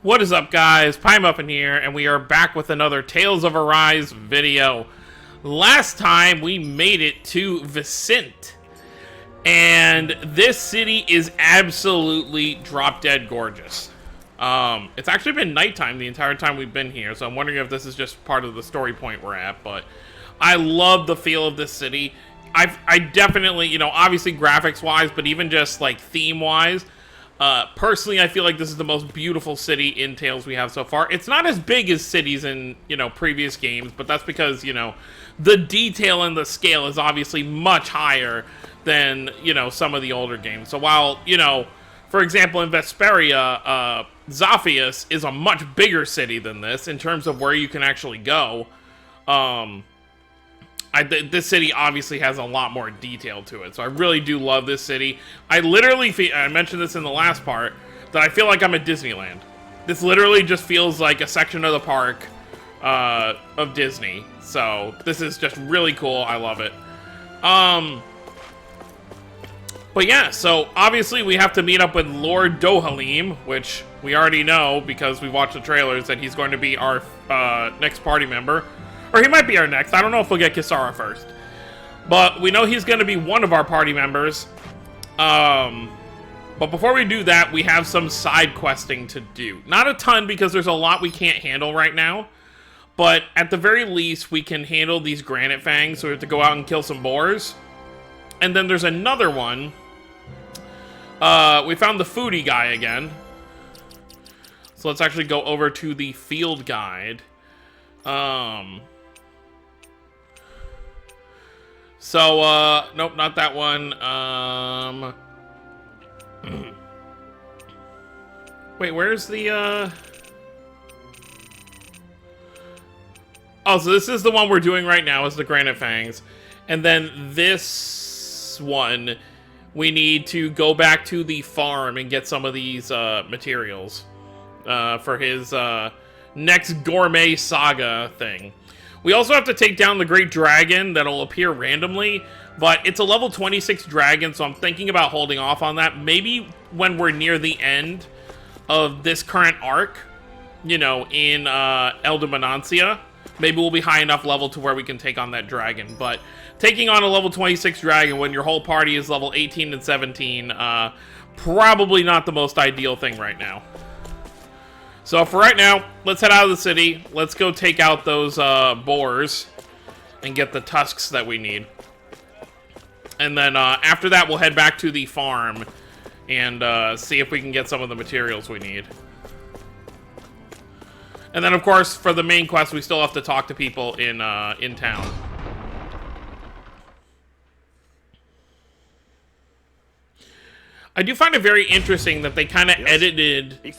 What is up, guys? Pinemuffin here, and we are back with another Tales of Arise video. Last time, we made it to Vicente, and this city is absolutely drop-dead gorgeous. It's actually been nighttime the entire time we've been here, so I'm wondering if this is just part of the story point we're at, but I love the feel of this city. I definitely, you know, obviously graphics-wise, but even just, like, theme-wise, personally, I feel like this is the most beautiful city in Tales we have so far. It's not as big as cities in, you know, previous games, but that's because, you know, the detail and the scale is obviously much higher than, you know, some of the older games. So while, you know, for example, in Vesperia, Zaphias is a much bigger city than this in terms of where you can actually go. This city obviously has a lot more detail to it, so I really do love this city. I literally feel, I mentioned this in the last part, that I feel like I'm at Disneyland. This literally just feels like a section of the park of Disney, so this is just really cool. I love it. But yeah, so obviously we have to meet up with Lord Dohalim, which we already know because we watched the trailers that he's going to be our next party member. Or he might be our next. I don't know if we'll get Kisara first. But we know he's going to be one of our party members. But before we do that, we have some side questing to do. Not a ton, because there's a lot we can't handle right now. But at the very least, we can handle these granite fangs. So we have to go out and kill some boars. And then there's another one. We found the foodie guy again. So let's actually go over to the field guide. Nope, not that one. Wait, where's the, Oh, so this is the one we're doing right now, is the Granite Fangs. And then this one, we need to go back to the farm and get some of these, materials, for his, next gourmet saga thing. We also have to take down the great dragon that'll appear randomly, but it's a level 26 dragon, so I'm thinking about holding off on that. Maybe when we're near the end of this current arc, you know, in Elder, maybe we'll be high enough level to where we can take on that dragon. But taking on a level 26 dragon when your whole party is level 18 and 17, probably not the most ideal thing right now. So for right now, let's head out of the city. Let's go take out those boars and get the tusks that we need. And then after that, we'll head back to the farm and see if we can get some of the materials we need. And then, of course, for the main quest, we still have to talk to people in town. I do find it very interesting that they kind of edited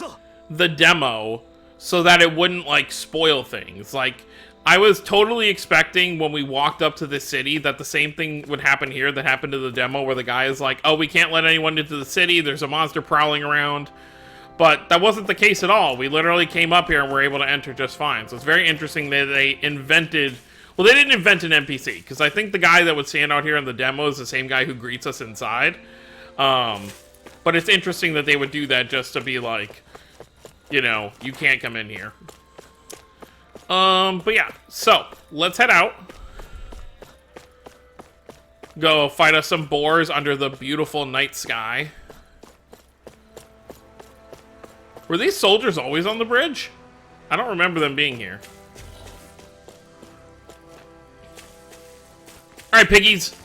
the demo so that it wouldn't, like, spoil things. Like, I was totally expecting when we walked up to this city that the same thing would happen here that happened to the demo, where the guy is like, oh, we can't let anyone into the city, there's a monster prowling around. But that wasn't the case at all. We literally came up here and were able to enter just fine. So it's very interesting that they invented... Well, they didn't invent an NPC, because I think the guy that would stand out here in the demo is the same guy who greets us inside. But it's interesting that they would do that just to be like, you know, you can't come in here. But yeah, so let's head out. Go fight us some boars under the beautiful night sky. Were these soldiers always on the bridge? I don't remember them being here. Alright, piggies.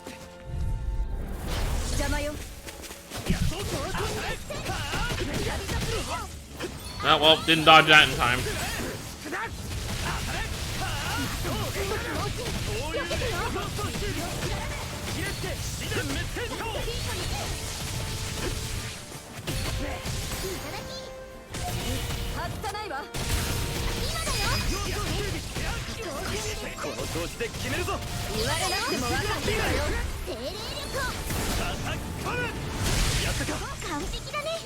Oh, well, didn't dodge that in time.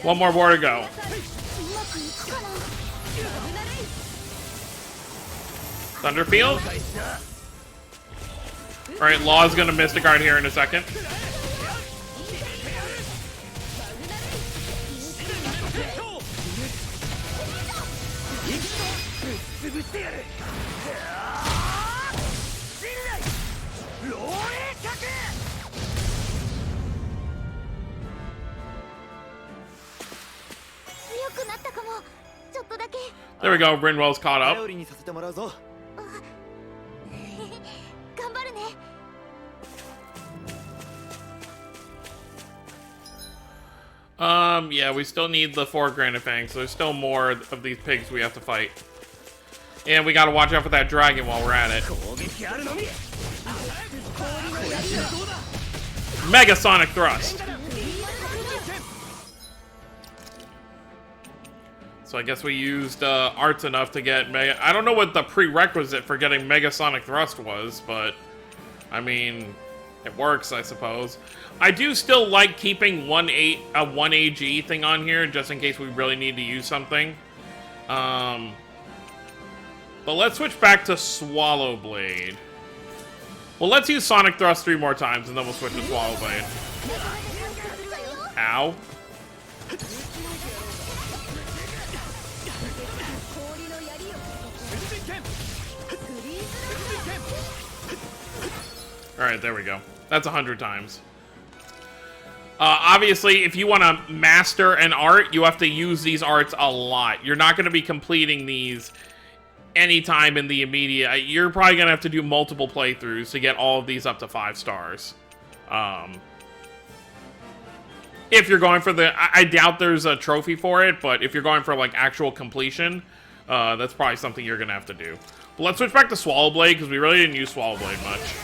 One more to go. Thunderfield? Alright, Law's gonna Mystic Guard here in a second. There we go, Brinwell's caught up. Yeah, we still need the 4 Granite Fangs, so there's still more of these pigs we have to fight. And we gotta watch out for that dragon while we're at it. Mega Sonic Thrust! So I guess we used arts enough to get Mega... I don't know what the prerequisite for getting Mega Sonic Thrust was, but... I mean... It works, I suppose. I do still like keeping a 1 AG thing on here, just in case we really need to use something. But let's switch back to Swallow Blade. Well, let's use Sonic Thrust 3 more times, and then we'll switch to Swallow Blade. Ow. Alright, there we go. That's 100 times. Obviously, if you want to master an art, you have to use these arts a lot. You're not going to be completing these anytime in the immediate... You're probably going to have to do multiple playthroughs to get all of these up to 5 stars. If you're going for the... I doubt there's a trophy for it, but if you're going for, like, actual completion, that's probably something you're going to have to do. But let's switch back to Swallow Blade, because we really didn't use Swallow Blade much.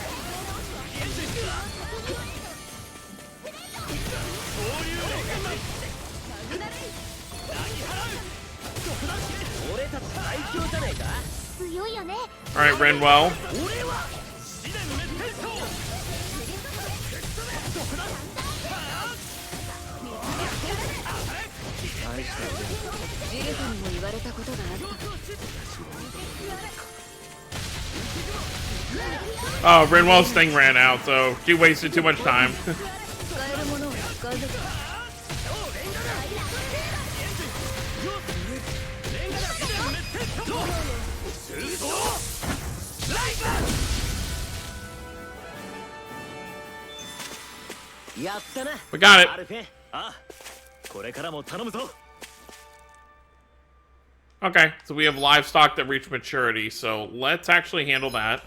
Alright, Renwell. Oh, Renwell's thing ran out, so she wasted too much time. We got it. Okay, so we have livestock that reach maturity, so let's actually handle that.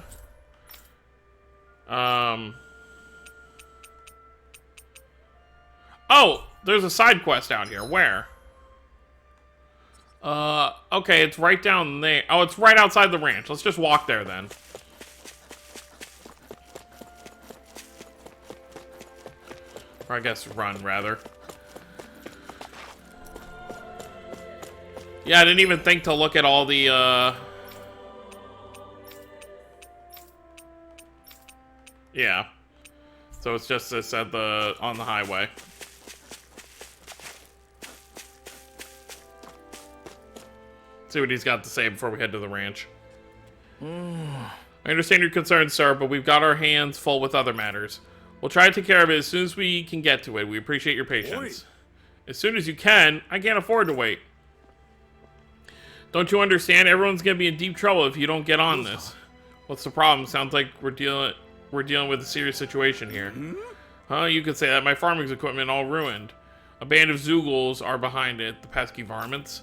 Oh, there's a side quest out here. Where? Okay, it's right down there. Oh, it's right outside the ranch. Let's just walk there then. Or I guess run, rather. Yeah, I didn't even think to look at all the, Yeah. So it's just this at on the highway. See what he's got to say before we head to the ranch. I understand your concerns, sir, but we've got our hands full with other matters. We'll try to take care of it as soon as we can get to it. We appreciate your patience. As soon as you can. I can't afford to wait. Don't you understand? Everyone's gonna be in deep trouble if you don't get on this. What's the problem? Sounds like we're dealing with a serious situation here. Huh? You could say that. My farming's equipment all ruined. A band of Zoogles are behind it. The pesky varmints.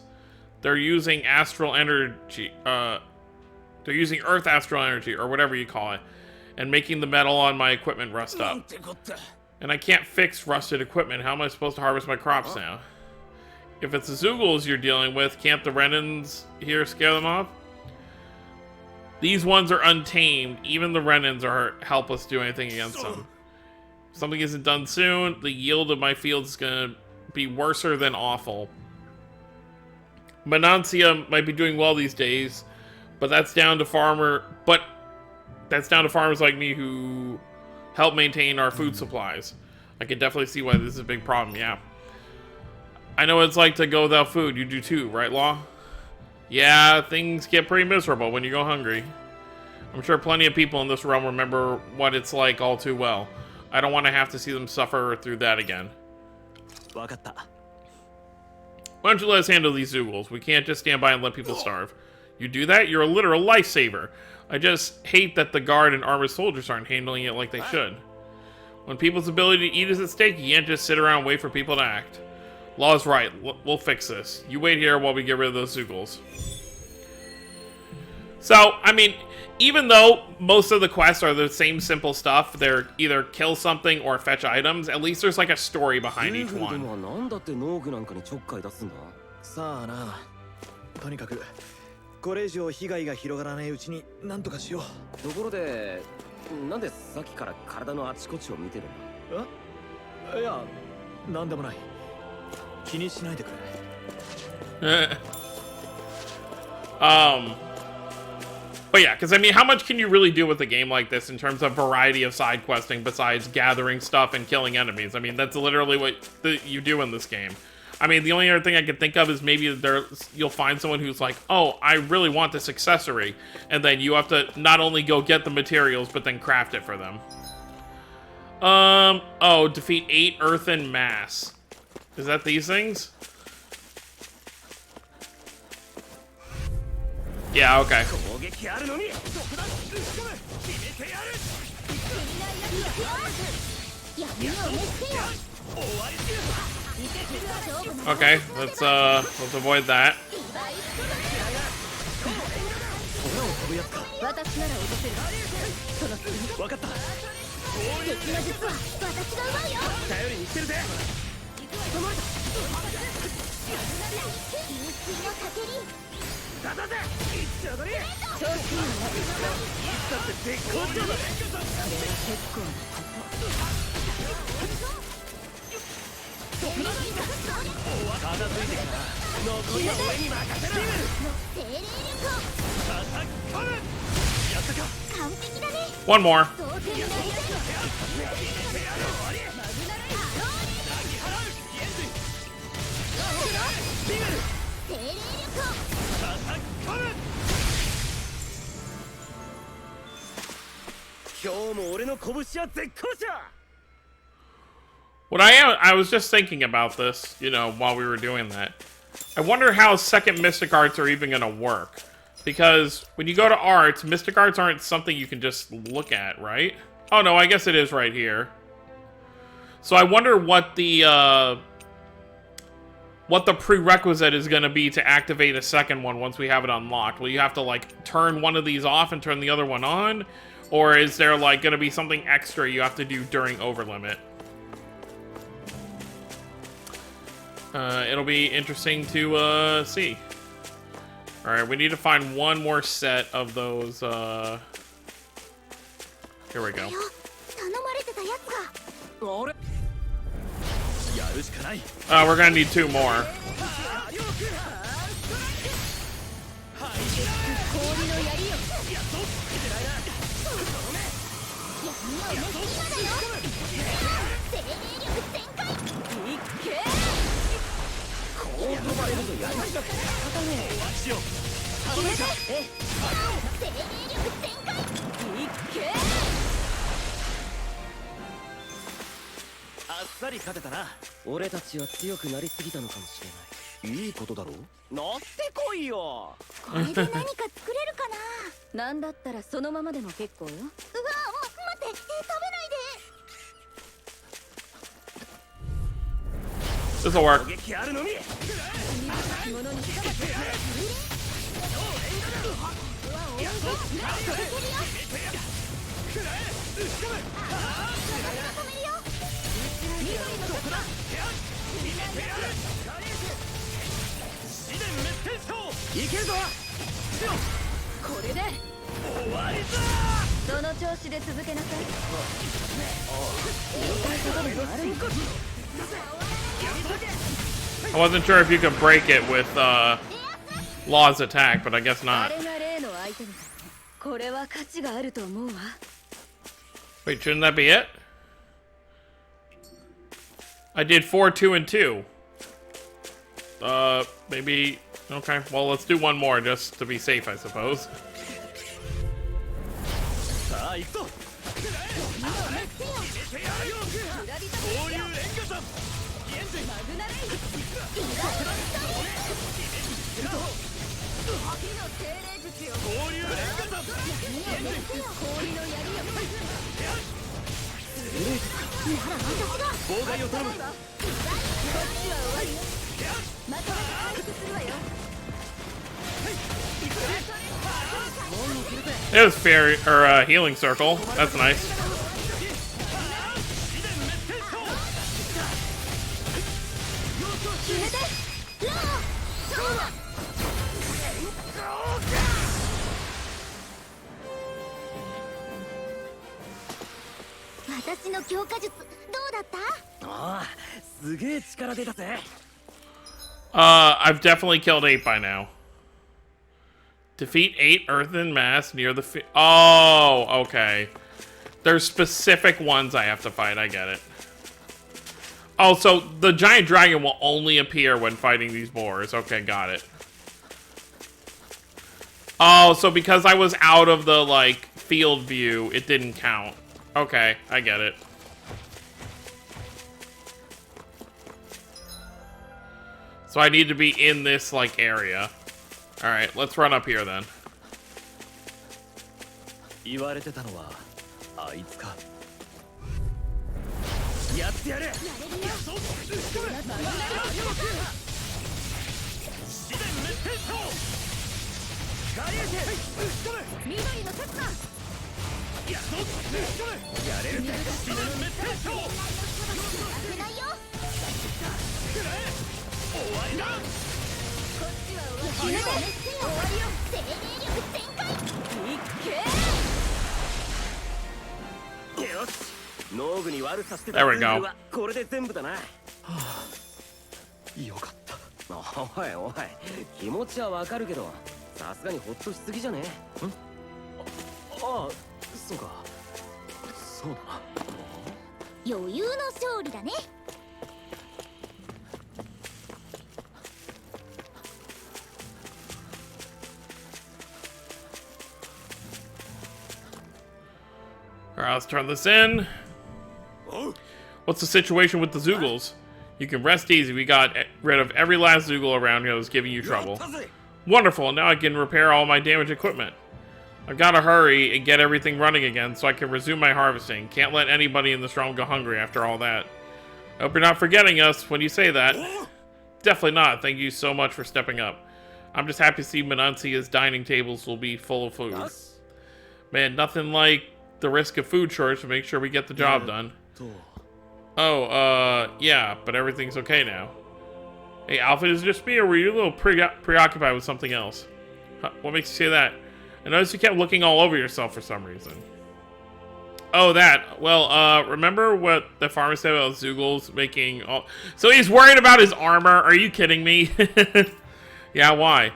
They're using astral energy. They're using Earth astral energy, or whatever you call it, and making the metal on my equipment rust up. And I can't fix rusted equipment. How am I supposed to harvest my crops now? If it's the Zoogles you're dealing with, can't the Renans here scare them off? These ones are untamed. Even the Renans are helpless to do anything against them. If something isn't done soon, the yield of my fields is going to be worser than awful. Manancia might be doing well these days, but that's down to farmers like me who help maintain our food supplies. I can definitely see why this is a big problem, yeah. I know what it's like to go without food. You do too, right, Law? Yeah, things get pretty miserable when you go hungry. I'm sure plenty of people in this realm remember what it's like all too well. I don't want to have to see them suffer through that again. Why don't you let us handle these Zoogles? We can't just stand by and let people starve. You do that, you're a literal lifesaver. I just hate that the guard and armored soldiers aren't handling it like they should. When people's ability to eat is at stake, you can't just sit around and wait for people to act. Law's right. We'll fix this. You wait here while we get rid of those Zugals. So, I mean, even though most of the quests are the same simple stuff, they're either kill something or fetch items, at least there's like a story behind each one. とにかくこれ以上被害が広がらないうちに何とかしよう。ところで、なんでさっきから体のあちこちを見てるんだ？いや、なんでもない。気にしないでくれ。But yeah, because I mean, how much can you really do with a game like this in terms of variety of side questing besides gathering stuff and killing enemies? I mean, that's literally what you do in this game. I mean, the only other thing I can think of is maybe you'll find someone who's like, oh, I really want this accessory. And then you have to not only go get the materials, but then craft it for them. Oh, defeat 8 earthen mass. Is that these things? Yeah, okay. Okay, let's avoid that. One more. What I was just thinking about this, you know, while we were doing that. I wonder how second Mystic Arts are even going to work. Because when you go to Arts, Mystic Arts aren't something you can just look at, right? Oh no, I guess it is right here. So I wonder what the prerequisite is going to be to activate a second one once we have it unlocked. Will you have to, like, turn one of these off and turn the other one on? Or is there, like, going to be something extra you have to do during Overlimit? It'll be interesting to see. Alright, we need to find one more set of those, here we go. We're gonna need 2 more. This'll work. I wasn't sure if you could break it with Law's attack, but I guess not. Wait, shouldn't that be it? I did 4, 2, and 2. Maybe... Okay, well, let's do one more just to be safe, I suppose. 妨害を頼む。It was fair, or healing circle. That's nice. I've definitely killed 8 by now. Defeat 8 earthen mass near the oh, okay. There's specific ones I have to fight, I get it. Oh, so the giant dragon will only appear when fighting these boars. Okay, got it. Oh, so because I was out of the, like, field view, it didn't count. Okay, I get it. So I need to be in this, like, area. Alright, let's run up here then. There we go. よかった。おいおい、気持ちはわかるけど、さすがにホッとしすぎじゃねえ。ん？ああ、そうか。そうだな。余裕の勝利だね。Alright, let's turn this in. What's the situation with the Zoogles? You can rest easy. We got rid of every last Zoogle around here that was giving you trouble. Wonderful. Now I can repair all my damaged equipment. I've got to hurry and get everything running again so I can resume my harvesting. Can't let anybody in this realm go hungry after all that. I hope you're not forgetting us when you say that. Definitely not. Thank you so much for stepping up. I'm just happy to see Menuncia's dining tables will be full of food. Man, nothing like the risk of food shortage to make sure we get the job done. Oh, yeah, but everything's okay now. Hey, Alfred, is it just me, or were you a little preoccupied with something else? Huh, what makes you say that? I noticed you kept looking all over yourself for some reason. Oh, that. Well, remember what the farmer said about Zoogles making all... So he's worried about his armor? Are you kidding me? Yeah, why?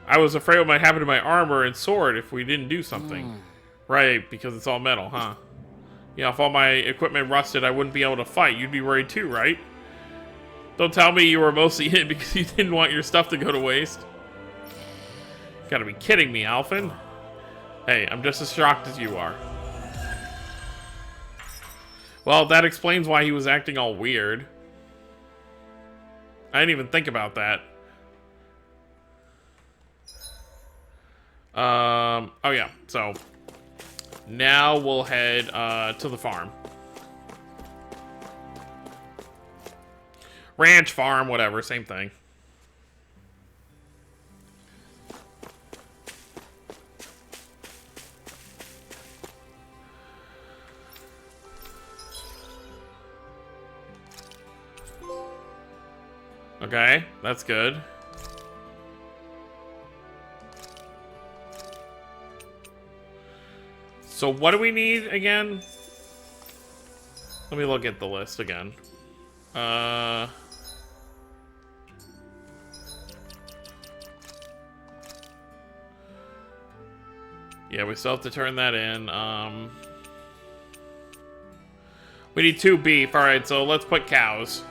I was afraid what might happen to my armor and sword if we didn't do something. Right, because it's all metal, huh? Yeah, if all my equipment rusted, I wouldn't be able to fight. You'd be worried too, right? Don't tell me you were mostly hit because you didn't want your stuff to go to waste. You gotta be kidding me, Alphen. Hey, I'm just as shocked as you are. Well, that explains why he was acting all weird. I didn't even think about that. Oh yeah, so... Now we'll head to the farm. Ranch, farm, whatever, same thing. Okay, that's good. So what do we need again? Let me look at the list again. Yeah, we still have to turn that in. We need 2 beef. Alright, so let's put cows.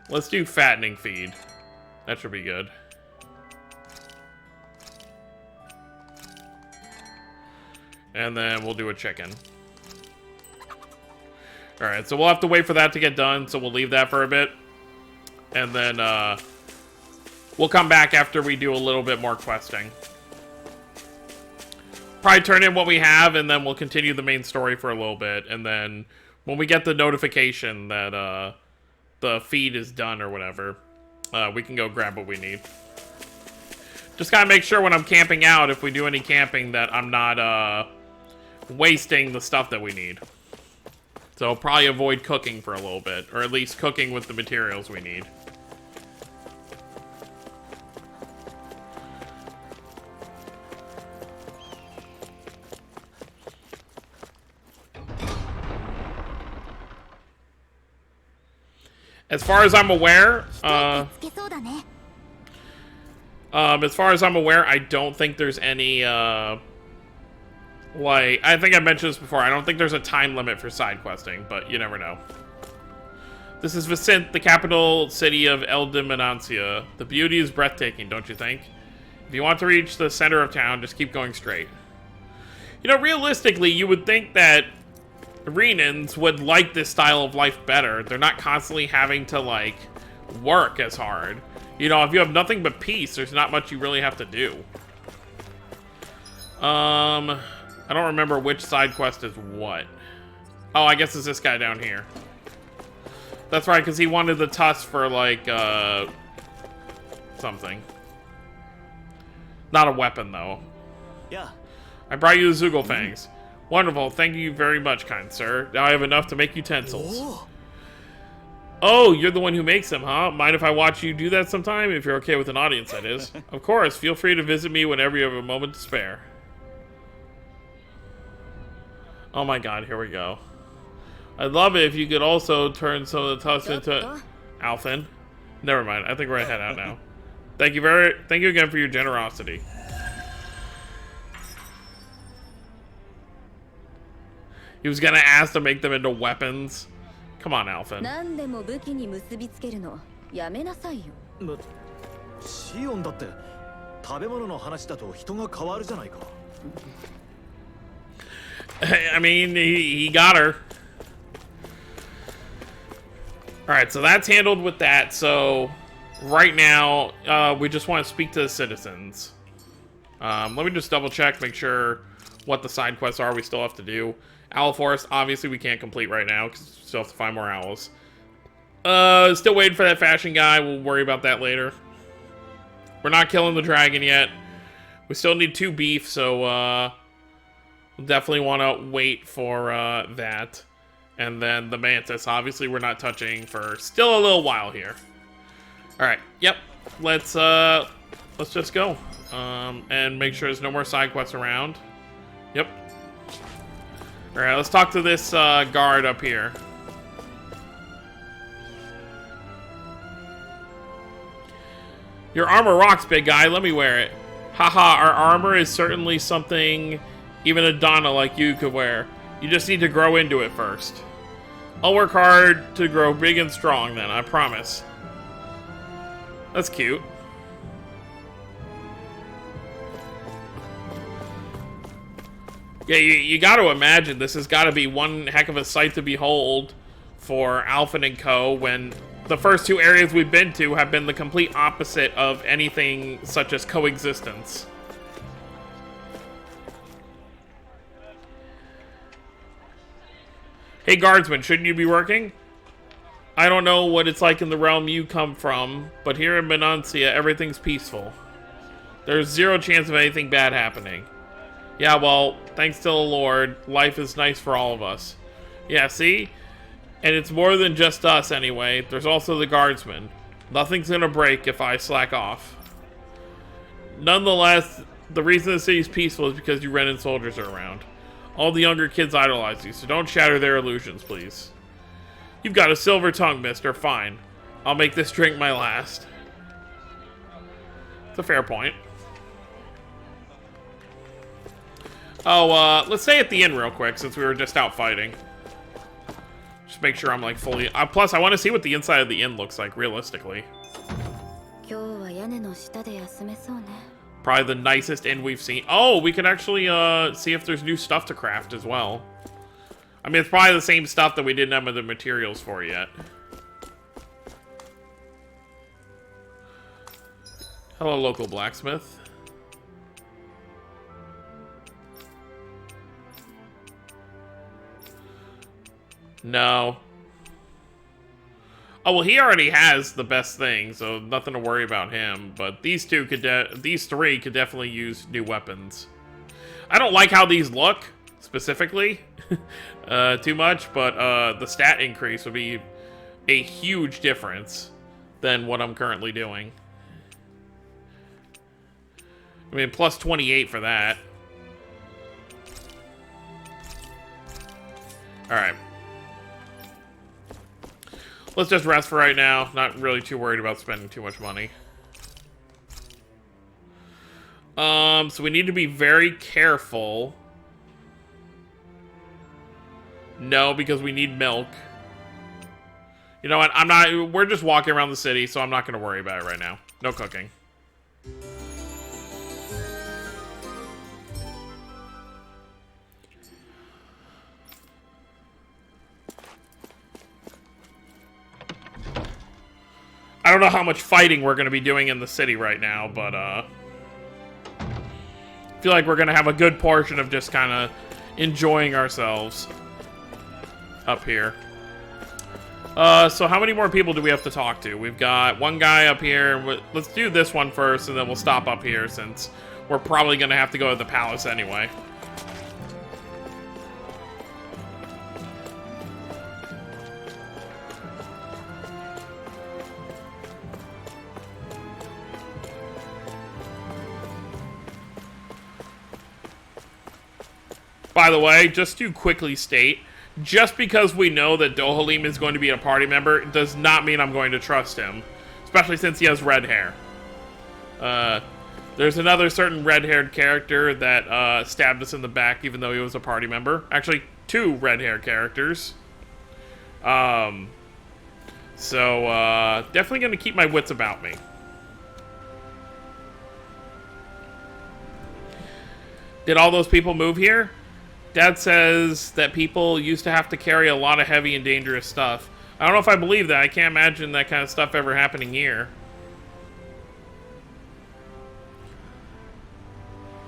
Let's do fattening feed. That should be good. And then we'll do a chicken. Alright, so we'll have to wait for that to get done, so we'll leave that for a bit. And then, we'll come back after we do a little bit more questing. probably turn in what we have, and then we'll continue the main story for a little bit, and then when we get the notification that the feed is done or whatever, we can go grab what we need. Just gotta make sure when I'm camping out, if we do any camping, that I'm not wasting the stuff that we need. So I'll probably avoid cooking for a little bit, or at least cooking with the materials we need. As far as I'm aware, I don't think there's any, like, I think I mentioned this before, I don't think there's a time limit for side questing, but you never know. This is Vicente, the capital city of El Diminancia. The beauty is breathtaking, don't you think? If you want to reach the center of town, just keep going straight. You know, realistically, you would think that Renans would like this style of life better. They're not constantly having to, like, work as hard. You know, if you have nothing but peace, there's not much you really have to do. I don't remember which side quest is what. Oh, I guess it's this guy down here. That's right, because he wanted the tusk for, like, something. Not a weapon, though. Yeah. I brought you the Zoogle Fangs. Wonderful, thank you very much, kind sir. Now I have enough to make utensils. Oh, you're the one who makes them, huh? Mind if I watch you do that sometime? If you're okay with an audience, that is. Of course, feel free to visit me whenever you have a moment to spare. Oh my god, here we go. I'd love it if you could also turn some of the tusks into... Alphen. Never mind, I think we're gonna head out now. Thank you again for your generosity. He was gonna ask to make them into weapons. Come on, Alphen. I mean, he got her. Alright, so that's handled with that. So, right now, we just want to speak to the citizens. Let me just double check, make sure what the side quests are we still have to do. Owl Forest, obviously we can't complete right now, because we still have to find more owls. Still waiting for that fashion guy, we'll worry about that later. We're not killing the dragon yet. We still need 2 beef, so, we'll definitely want to wait for, that. And then the mantis, obviously we're not touching for still a little while here. Alright, yep, let's just go. And make sure there's no more side quests around. Yep. Alright, let's talk to this guard up here. Your armor rocks, big guy. Let me wear it. Haha, our armor is certainly something even a Donna like you could wear. You just need to grow into it first. I'll work hard to grow big and strong then, I promise. That's cute. Yeah, you got to imagine this has got to be one heck of a sight to behold for Alphen and Co. when the first 2 areas we've been to have been the complete opposite of anything such as coexistence. Hey guardsman, shouldn't you be working? I don't know what it's like in the realm you come from, but here in Menancia, everything's peaceful. There's 0 chance of anything bad happening. Yeah, well, thanks to the Lord, life is nice for all of us. Yeah, see? And it's more than just us, anyway. There's also the guardsmen. Nothing's gonna break if I slack off. Nonetheless, the reason the city's peaceful is because you Renan soldiers are around. All the younger kids idolize you, so don't shatter their illusions, please. You've got a silver tongue, mister. Fine. I'll make this drink my last. It's a fair point. Oh, let's stay at the inn real quick, since we were just out fighting. Just make sure I'm, like, fully... plus, I want to see what the inside of the inn looks like, realistically. Probably the nicest inn we've seen. Oh, we could actually, see if there's new stuff to craft as well. I mean, it's probably the same stuff that we didn't have the materials for yet. Hello, local blacksmith. No. Oh, well, he already has the best thing, so nothing to worry about him. But these three could definitely use new weapons. I don't like how these look, specifically, too much, but the stat increase would be a huge difference than what I'm currently doing. I mean, plus 28 for that. Alright. Let's just rest for right now. Not really too worried about spending too much money. So we need to be very careful. No, because we need milk. You know what? We're just walking around the city, so I'm not going to worry about it right now. No cooking. I don't know how much fighting we're going to be doing in the city right now, but I feel like we're going to have a good portion of just kind of enjoying ourselves up here. So how many more people do we have to talk to? We've got one guy up here. Let's do this one first, and then we'll stop up here since we're probably going to have to go to the palace anyway. By the way, just to quickly state, just because we know that Dohalim is going to be a party member does not mean I'm going to trust him. Especially since he has red hair. There's another certain red-haired character that stabbed us in the back even though he was a party member. Actually, two red-haired characters. So, definitely going to keep my wits about me. Did all those people move here? Dad says that people used to have to carry a lot of heavy and dangerous stuff. I don't know if I believe that. I can't imagine that kind of stuff ever happening here.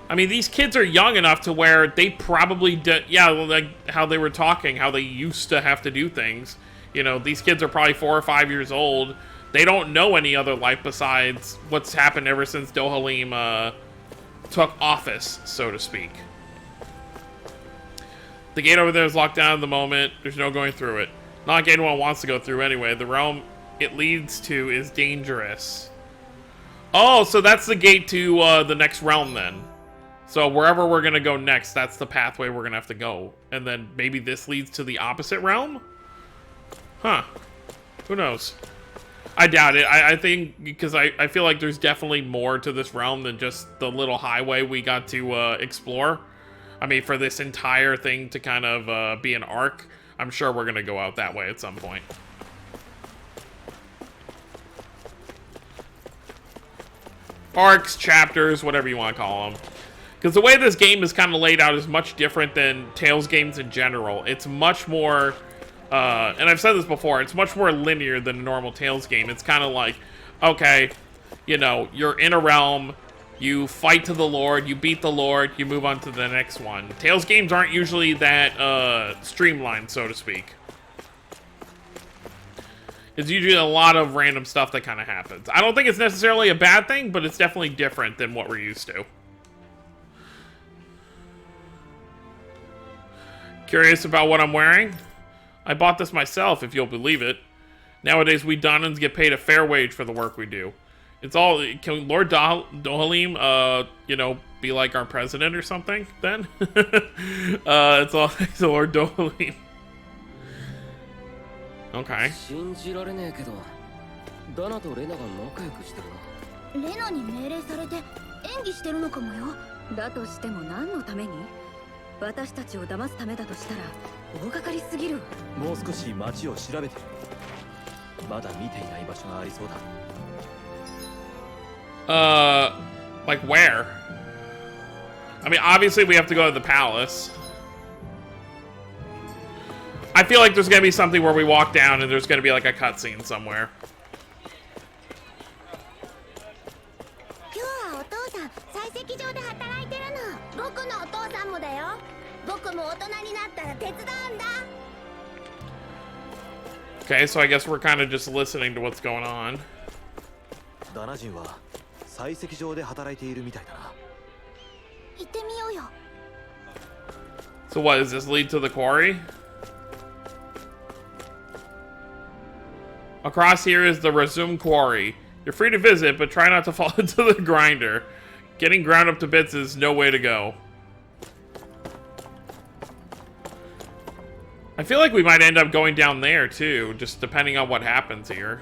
I mean, these kids are young enough to where they probably did, yeah, like how they were talking, how they used to have to do things. You know, these kids are probably 4 or 5 years old. They don't know any other life besides what's happened ever since Dohalim took office, so to speak. The gate over there is locked down at the moment. There's no going through it. Not like anyone wants to go through anyway. The realm it leads to is dangerous. Oh, so that's the gate to the next realm then. So wherever we're going to go next, that's the pathway we're going to have to go. And then maybe this leads to the opposite realm? Huh. Who knows? I doubt it. I think because I feel like there's definitely more to this realm than just the little highway we got to explore. I mean, for this entire thing to kind of be an arc, I'm sure we're going to go out that way at some point. Arcs, chapters, whatever you want to call them. Because the way this game is kind of laid out is much different than Tales games in general. It's much more, and I've said this before, it's much more linear than a normal Tales game. It's kind of like, okay, you know, you're in a realm, you fight to the Lord, you beat the Lord, you move on to the next one. Tales games aren't usually that streamlined, so to speak. It's usually a lot of random stuff that kind of happens. I don't think it's necessarily a bad thing, but it's definitely different than what we're used to. Curious about what I'm wearing? I bought this myself, if you'll believe it. Nowadays, we Donans get paid a fair wage for the work we do. It's all, can Lord Dohalim, you know, be like our president or something, then? It's all thanks to Lord Dohalim. Okay. レナに命令されて演技してるのかもよ。だとしても何のために？私たちを騙すためだとしたら大掛かりすぎる。もう少し街を調べて。まだ見ていない場所がありそうだ。Like where? I mean, obviously we have to go to the palace. I feel like there's gonna be something where we walk down and there's gonna be like a cutscene somewhere. 今日はお父さん採石場で働いてるの。僕のお父さんもだよ。僕も大人になったら手伝うんだ。Okay, so I guess we're kind of just listening to what's going on. ダナ人は採石場で働いているみたいだな。行ってみようよ。 So what, does this lead to the quarry? Across here is the Resume Quarry. You're free to visit, but try not to fall into the grinder. Getting ground up to bits is no way to go. I feel like we might end up going down there, too, just depending on what happens here.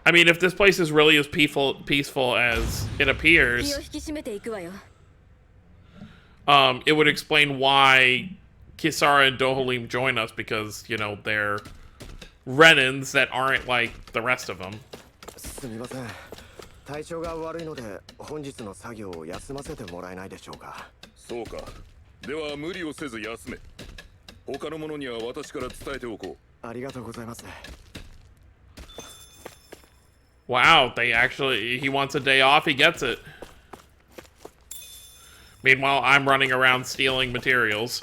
I mean, if this place is really as peaceful as it appears, it would explain why Kisara and Dohalim join us, because, you know, they're Renans that aren't like the rest of them. すみません。体調が悪いので本日の作業を休ませてもらえないでしょうか。そうか。では無理をせず休め。他の者には私から伝えておこう。ありがとうございます。 Wow, he wants a day off, he gets it. Meanwhile, I'm running around stealing materials.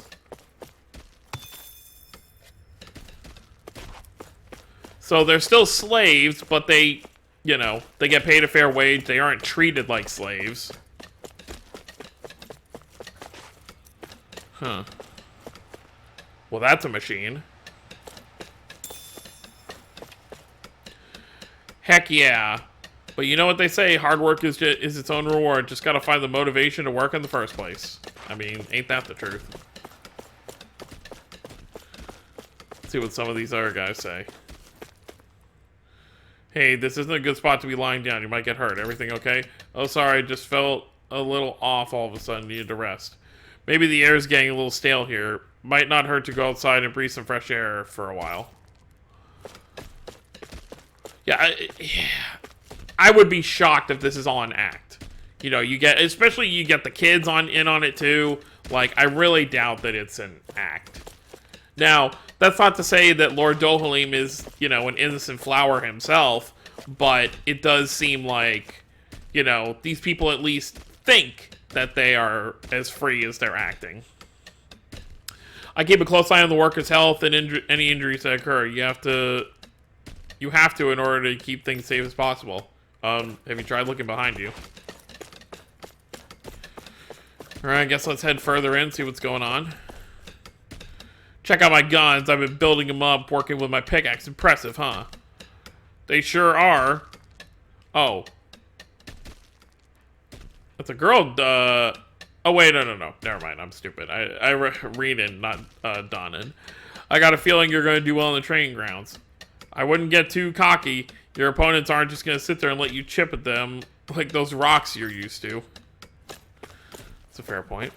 So they're still slaves, but they, you know, they get paid a fair wage. They aren't treated like slaves. Huh. Well, that's a machine. Heck yeah. But you know what they say, hard work is its own reward. Just gotta find the motivation to work in the first place. I mean, ain't that the truth? Let's see what some of these other guys say. Hey, this isn't a good spot to be lying down. You might get hurt. Everything okay? Oh, sorry. Just felt a little off all of a sudden. Needed to rest. Maybe the air is getting a little stale here. Might not hurt to go outside and breathe some fresh air for a while. Yeah, I would be shocked if this is all an act. You know, especially you get the kids in on it too. Like, I really doubt that it's an act. Now, that's not to say that Lord Dohalim is, you know, an innocent flower himself, but it does seem like, you know, these people at least think that they are as free as they're acting. I keep a close eye on the workers' health and any injuries that occur. You have to in order to keep things safe as possible. Have you tried looking behind you? Alright, I guess let's head further in, see what's going on. Check out my guns. I've been building them up, working with my pickaxe. Impressive, huh? They sure are. Oh. That's a girl, Oh, wait, no. Never mind, I'm stupid. I read in, not Donnan. I got a feeling you're going to do well in the training grounds. I wouldn't get too cocky. Your opponents aren't just going to sit there and let you chip at them like those rocks you're used to. That's a fair point.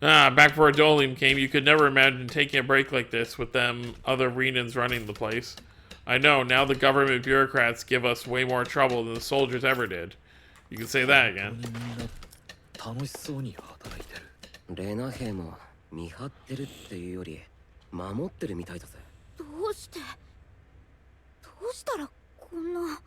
Back before Dolim came, you could never imagine taking a break like this with them other Renans running the place. I know, now the government bureaucrats give us way more trouble than the soldiers ever did. You can say that again. 楽しそうに働いてる。レナ兵も見張ってるっていうより守ってるみたいだぜ。どうしたらこんな。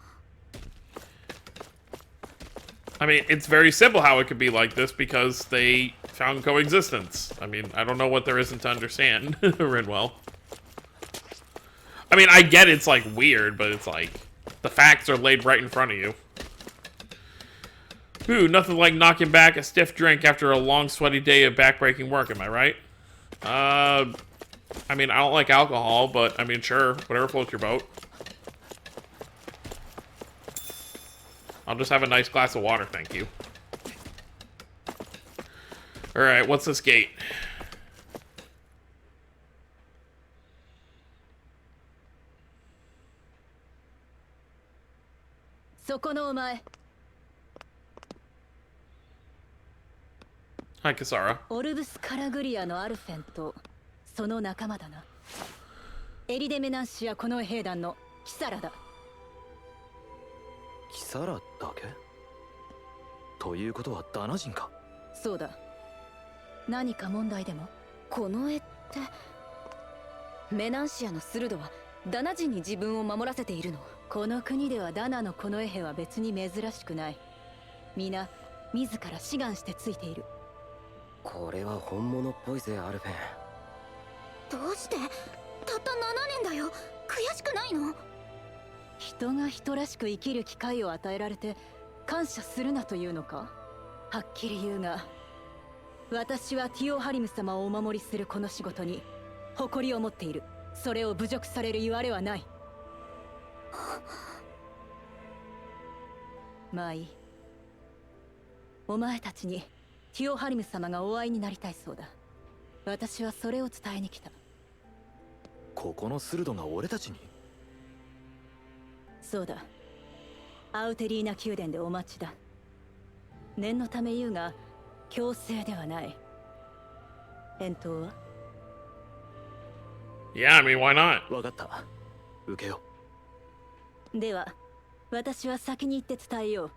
I mean, it's very simple how it could be like this because they found coexistence. I mean, I don't know what there isn't to understand, Rinwell. I mean, I get it's like weird, but it's like the facts are laid right in front of you. Ooh, nothing like knocking back a stiff drink after a long, sweaty day of backbreaking work, am I right? I mean, I don't like alcohol, but I mean, sure, whatever floats your boat. I'll just have a nice glass of water, thank you. Alright, what's this gate? Hi, Kisara. オルブス・カラグリアのアルフェンとその仲間だな。エリデメナンシアこの兵団のキサラだ。キサラだけということはダナ人か。そうだ。何か問題でも？この絵ってメナンシアのスルドはダナ人に自分を守らせているの。この国ではダナのこの絵は別に珍しくない。皆自ら志願してついている。これは本物っぽいぜ、アルフェン。どうしてたった7年だよ。悔しくないの？人が人らしく生きる機会を与えられて感謝するなというのか。はっきり言うが、私はティオハリム様をお守りするこの仕事に誇りを持っている。それを侮辱される言われはない。まあいい。お前たちにティオハリム様がお会いになりたいそうだ。私はそれを伝えに来た。ここのスルドが俺たちに？そうだ。アウテリーナ宮殿でお待ちだ。念のため言うが、強制ではない。返答は？ Yeah, I mean, why not? わかった。受けよでは、私は先に行って伝えよう。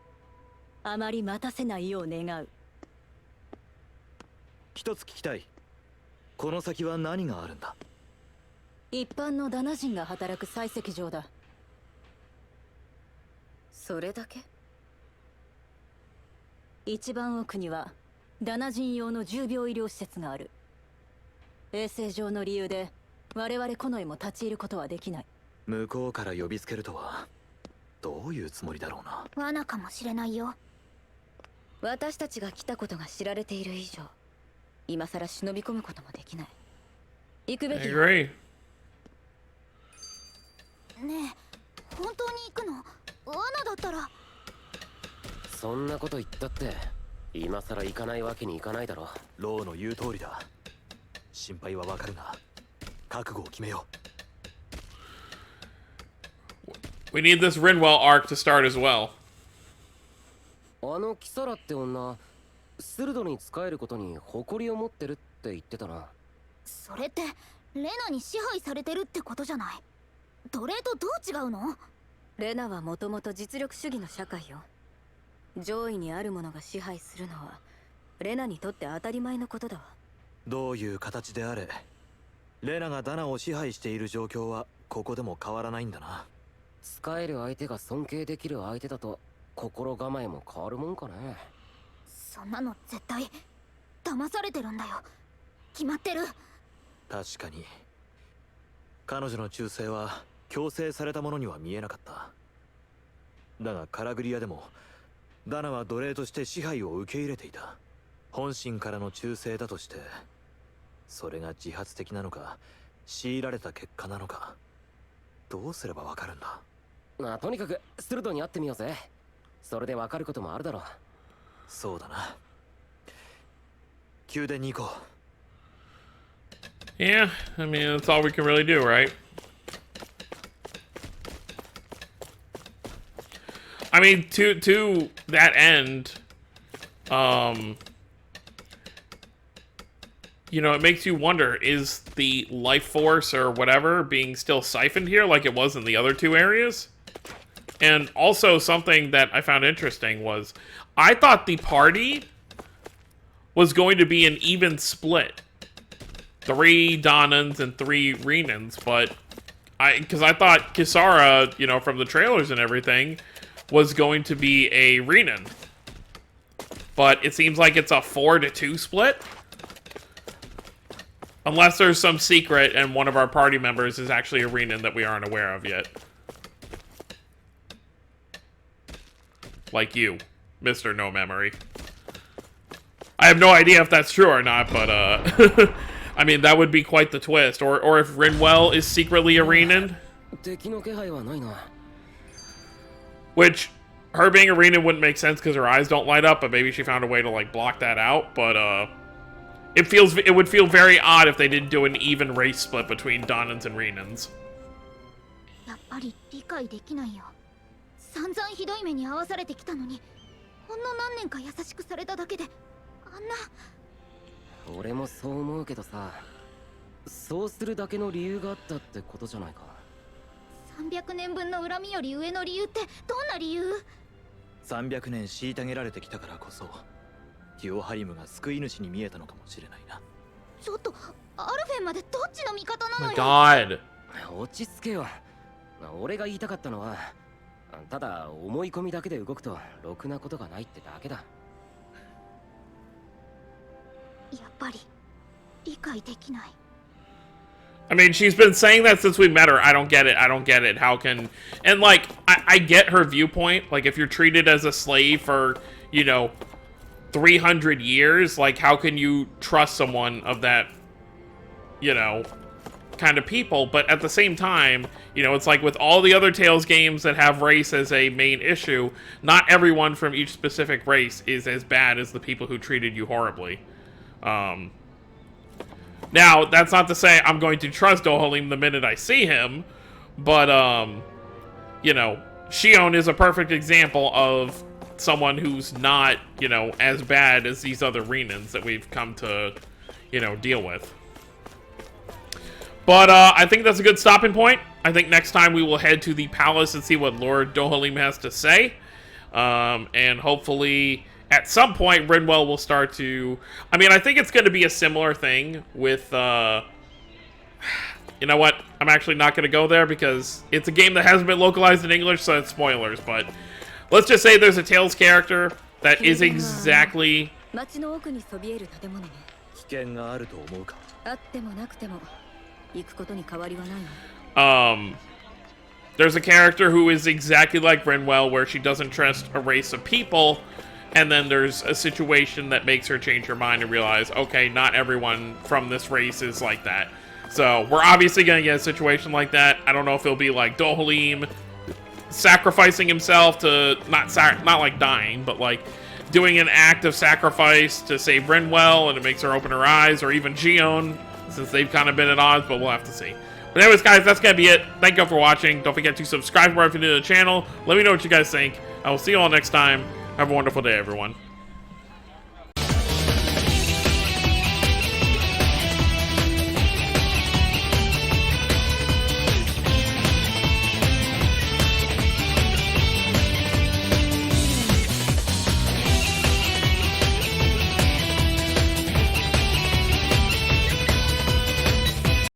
あまり待たせないよう願う。一つ聞きたい。この先は何があるんだ？一般のダナ人が働く採石場だ。それだけ？一番奥にはダナ人用の重病医療施設がある。衛生上の理由で我々近衛も立ち入ることはできない。向こうから呼びつけるとはどういうつもりだろうな。罠かもしれないよ。私たちが来たことが知られている以上、今さら忍び込むこともできない。行くべ I きよ。 agree. ねえ、本当に行くの？罠だったら。そんなこと言ったって今さら行かないわけにいかないだろ。ローの言う通りだ。心配はわかるが覚悟を決めよう。 We need this Rinwell arc to start as well. あのキサラって女、スルドに仕えることに誇りを持ってるって言ってたな。それってレナに支配されてるってことじゃない。奴隷とどう違うの？レナはもともと実力主義の社会よ。上位にあるものが支配するのはレナにとって当たり前のことだわ。どういう形であれ、レナがダナを支配している状況はここでも変わらないんだな。使える相手が尊敬できる相手だと心構えも変わるもんかね。そんなの絶対騙されてるんだよ。決まってる。確かに彼女の忠誠は強制されたものには見えなかった。だがカラグリアでもダナは奴隷として支配を受け入れていた。本心からの忠誠だとして、それが自発的なのか強いられた結果なのか、どうすればわかるんだ。まあとにかくスルドに会ってみようぜ。それでわかることもあるだろう。そうだな。宮殿に行こう。 Yeah, I mean, that's all we can really do, right? I mean, to that end, you know, it makes you wonder, is the life force or whatever being still siphoned here like it was in the other two areas? And also something that I found interesting was, I thought the party was going to be an even split. 3 Donans and 3 Renans, but because I thought Kisara, you know, from the trailers and everything, was going to be a Renan. But it seems like it's a 4-2 split. Unless there's some secret and one of our party members is actually a Renan that we aren't aware of yet. Like you, Mr. No Memory. I have no idea if that's true or not, but I mean, that would be quite the twist. Or if Rinwell is secretly a Renan. Which, her being a Renan wouldn't make sense because her eyes don't light up, but maybe she found a way to, like, block that out. But, it would feel very odd if they didn't do an even race split between Donans and Renans. やっぱり理解できないよ。散々ひどい目に遭わされてきたのに、ほんの何年か優しくされただけで、あんな。俺もそう思うけどさ、そうするだけの理由があったってことじゃないか。300年分の恨みより上の理由ってどんな理由？300年虐げられてきたからこそ、ティオハリムが救い主に見えたのかもしれないな。ちょっと、アルフェンまでどっちの味方なのよ。My God. 落ち着けよ。俺が言いたかったのは、ただ思い込みだけで動くとろくなことがないってだけだ。やっぱり理解できない。 I mean, she's been saying that since we met her. I don't get it. I don't get it. How can... And, like, I get her viewpoint. Like, if you're treated as a slave for, you know, 300 years, like, how can you trust someone of that, you know, kind of people? But at the same time, you know, it's like with all the other Tales games that have race as a main issue, not everyone from each specific race is as bad as the people who treated you horribly. Now, that's not to say I'm going to trust Dohalim the minute I see him, but, you know, Shion is a perfect example of someone who's not, you know, as bad as these other Renans that we've come to, you know, deal with. But, I think that's a good stopping point. I think next time we will head to the palace and see what Lord Dohalim has to say. And hopefully... at some point, Rinwell will start to... I mean, I think it's going to be a similar thing with... You know what? I'm actually not going to go there because it's a game that hasn't been localized in English, so it's spoilers. But let's just say there's a Tales character that is exactly... 街の奥にそびえる建物ね。危険があると思うか。あってもなくても行くことに変わりはないの。There's a character who is exactly like Rinwell, where she doesn't trust a race of people... And then there's a situation that makes her change her mind and realize, okay, not everyone from this race is like that. So we're obviously going to get a situation like that. I don't know if it'll be like Dohalim sacrificing himself to, not like dying, but like doing an act of sacrifice to save Rinwell, and it makes her open her eyes, or even Gion, since they've kind of been at odds, but we'll have to see. But anyways, guys, that's going to be it. Thank you all for watching. Don't forget to subscribe if you're new to the channel. Let me know what you guys think. I will see you all next time. Have a wonderful day, everyone.